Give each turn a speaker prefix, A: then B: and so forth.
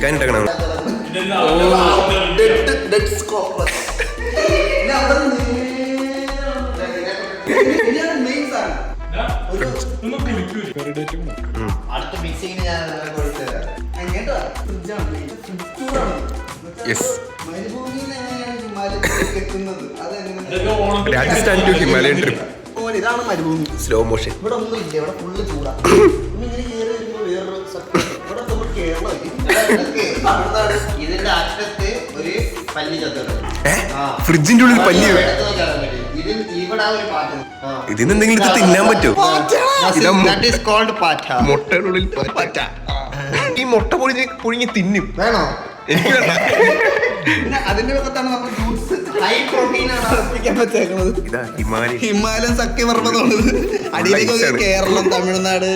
A: Chicken ഇട്ടണം. Rajasthan to Himalayan trip.
B: ഇതാണ് മരുഭൂമി.
A: Slow motion.
B: ഇവിടെ ഒന്നും ഇല്ല, ഇവിടെ ഫുള്ള് ചൂടാ. ഇതിന്റെ അറ്റത്ത് ഒരു പല്ലി ചത്തുണ്ട്.
A: ഫ്രിഡ്ജിന്റെ ഉള്ളിൽ പല്ലി.
B: ഇവിടെ ഒരു പാറ്റ.
A: ഇതിനെന്തെങ്കിലും ഇത് തിന്നാൻ പറ്റുമോ? മുട്ടയുടെ ഉള്ളിൽ പാറ്റ. ഈ മുട്ട പുഴുങ്ങി തിന്നും.
B: വേണോ? അതിന്റെ ഭാഗത്താണ് നമ്മൾ ജ്യൂസ് ഹൈ പ്രോട്ടീൻ ആണ് അർപ്പിക്കാൻ പറ്റേക്കുന്നത്. ഹിമാലയൻ സഖ്യപർവ്വതമാണ്. അടിയിലേക്ക് കേരളം, തമിഴ്നാട്.